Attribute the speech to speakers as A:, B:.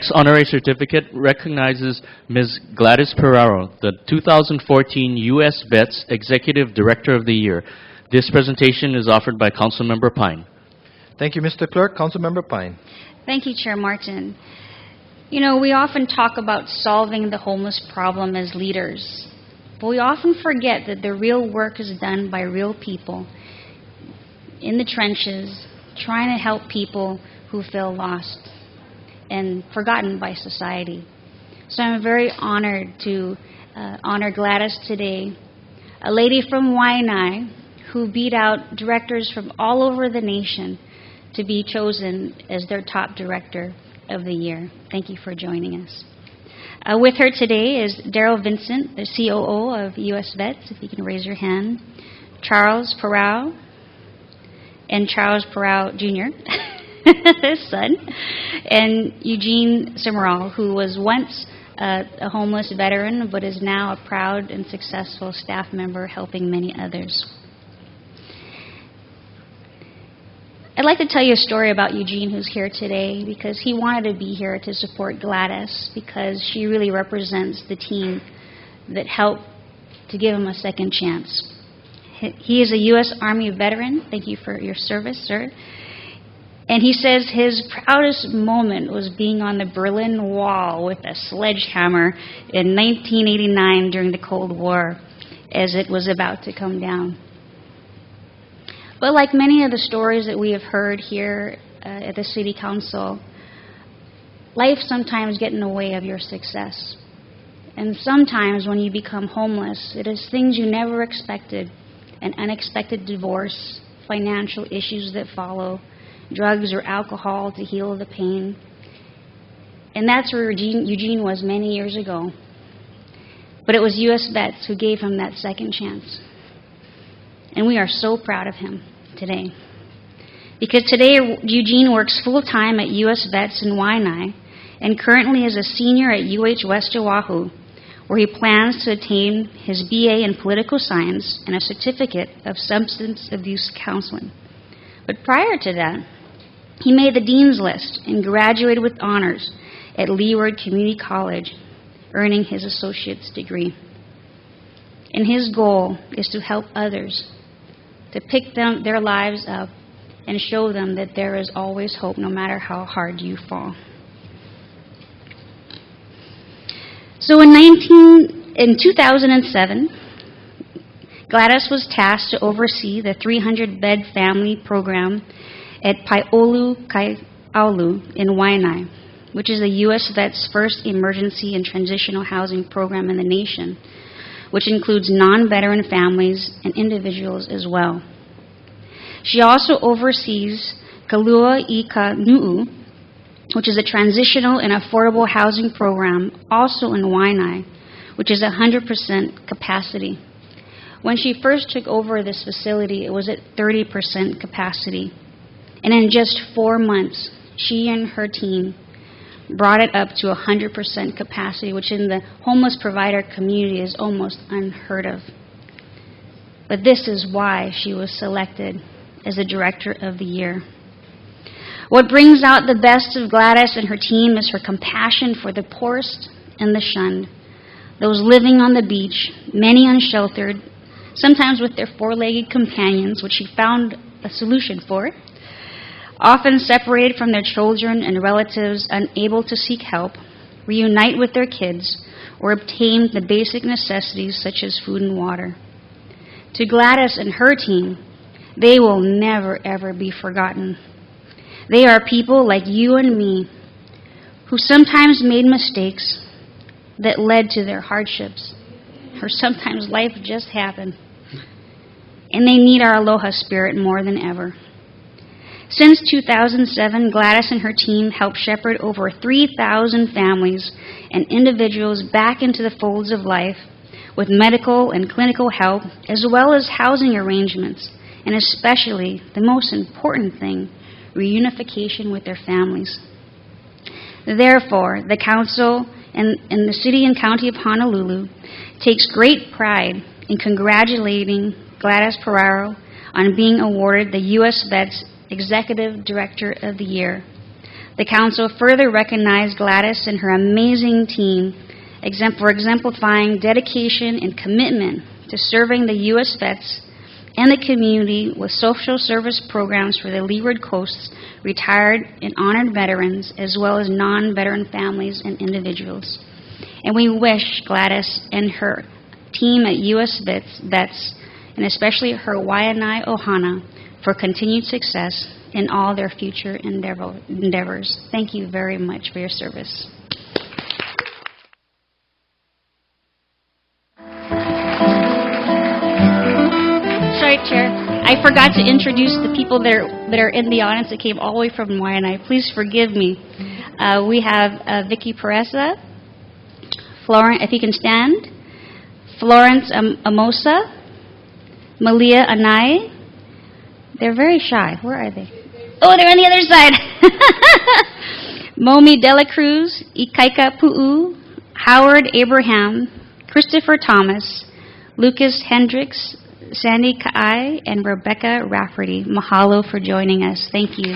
A: next honorary certificate recognizes Ms. Gladys Peraro, the 2014 U.S. VETS Executive Director of the Year. This presentation is offered by Councilmember Pine.
B: Thank you, Mr. Clerk. Councilmember Pine.
C: Thank you, Chair Martin. You know, we often talk about solving the homeless problem as leaders, but we often forget that the real work is done by real people in the trenches, trying to help people who feel lost and forgotten by society. So I'm very honored to honor Gladys today, a lady from Waianae who beat out directors from all over the nation to be chosen as their top director of the year. Thank you for joining us. With her today is Daryl Vincent, the COO of US VETS, if you can raise your hand, Charles Peraro, and Charles Peraro Jr., his son, and Eugene Summerall, who was once a homeless veteran but is now a proud and successful staff member helping many others. I'd like to tell you a story about Eugene, who's here today, because he wanted to be here to support Gladys, because she really represents the team that helped to give him a second chance. He is a U.S. Army veteran. Thank you for your service, sir. And he says his proudest moment was being on the Berlin Wall with a sledgehammer in 1989 during the Cold War, as it was about to come down. But like many of the stories that we have heard here at the City Council, life sometimes gets in the way of your success. And sometimes when you become homeless, it is things you never expected, an unexpected divorce, financial issues that follow, drugs or alcohol to heal the pain. And that's where Eugene was many years ago. But it was US VETS who gave him that second chance. And we are so proud of him today. Because today Eugene works full-time at US VETS in Waianae and currently is a senior at UH West Oahu, where he plans to attain his BA in Political Science and a certificate of Substance Abuse Counseling. But prior to that, he made the Dean's List and graduated with honors at Leeward Community College, earning his associate's degree. And his goal is to help others, to pick their lives up and show them that there is always hope no matter how hard you fall. So in 2007, Gladys was tasked to oversee the 300-bed family program at Paiolu Kaiaulu in Waianae, which is the US VETS first emergency and transitional housing program in the nation, which includes non-veteran families and individuals as well. She also oversees Kalua I Ka Nu'u, which is a transitional and affordable housing program also in Waianae, which is 100% capacity. When she first took over this facility, it was at 30% capacity. And in just 4 months, she and her team brought it up to 100% capacity, which in the homeless provider community is almost unheard of. But this is why she was selected as the Director of the Year. What brings out the best of Gladys and her team is her compassion for the poorest and the shunned, those living on the beach, many unsheltered, sometimes with their four-legged companions, which she found a solution for, often separated from their children and relatives, unable to seek help, reunite with their kids, or obtain the basic necessities such as food and water. To Gladys and her team, they will never, ever be forgotten. They are people like you and me who sometimes made mistakes that led to their hardships, or sometimes life just happened. And they need our aloha spirit more than ever. Since 2007, Gladys and her team helped shepherd over 3,000 families and individuals back into the folds of life with medical and clinical help, as well as housing arrangements, and especially, the most important thing, reunification with their families. Therefore, the Council and the City and County of Honolulu takes great pride in congratulating Gladys Peraro on being awarded the US VETS Executive Director of the Year. The Council further recognized Gladys and her amazing team for exemplifying dedication and commitment to serving the U.S. vets and the community with social service programs for the Leeward Coast's retired and honored veterans, as well as non-veteran families and individuals. And we wish Gladys and her team at U.S. Vets, and especially her Waianae Ohana, for continued success in all their future endeavors. Thank you very much for your service. Sorry, Chair. I forgot to introduce the people that are in the audience that came all the way from Waianae. Please forgive me. We have Vicky Pereza, Florence, if you can stand, Florence Amosa, Malia Anai. They're very shy. Where are they? Oh, they're on the other side. Momi Dela Cruz, Ikaika Pu'u, Howard Abraham, Christopher Thomas, Lucas Hendricks, Sandy Ka'ai, and Rebecca Rafferty. Mahalo for joining us. Thank you.